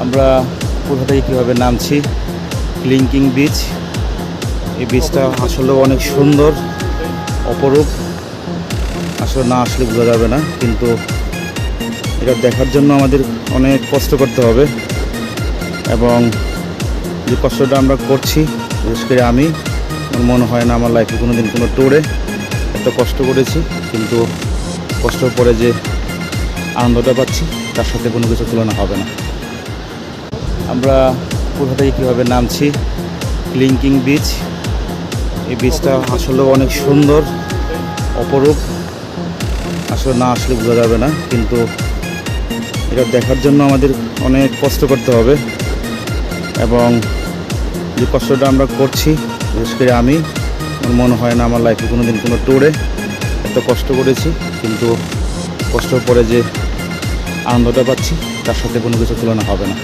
আমরা কোথা থেকে কীভাবে নামছি ক্লিংকিং বিচ। এই বিচটা আসলে অনেক সুন্দর, অপরূপ। আসলে না আসলে বোঝা যাবে না, কিন্তু এটা দেখার জন্য আমাদের অনেক কষ্ট করতে হবে। এবং যে কষ্টটা আমরা করছি, বিশেষ করে আমি, আমার মনে হয় না আমার লাইফে কোনো দিন কোনো ট্যুরে এত কষ্ট করেছি। কিন্তু কষ্টের পরে যে আনন্দটা পাচ্ছি তার সাথে কোনো কিছু তুলনা হবে না। আমরা কোথা থেকে কীভাবে নামছি ক্লিংকিং বিচ। এই বিচটা আসলে অনেক সুন্দর, অপরূপ। আসলে না আসলে বোঝা যাবে না, কিন্তু এটা দেখার জন্য আমাদের অনেক কষ্ট করতে হবে। এবং যে কষ্টটা আমরা করছি, বিশেষ করে আমি, আমার মনে হয় না আমার লাইফে কোনো দিন কোনো ট্যুরে এত কষ্ট করেছি। কিন্তু কষ্টের পরে যে আনন্দটা পাচ্ছি তার সাথে কোনো কিছু তুলনা হবে না।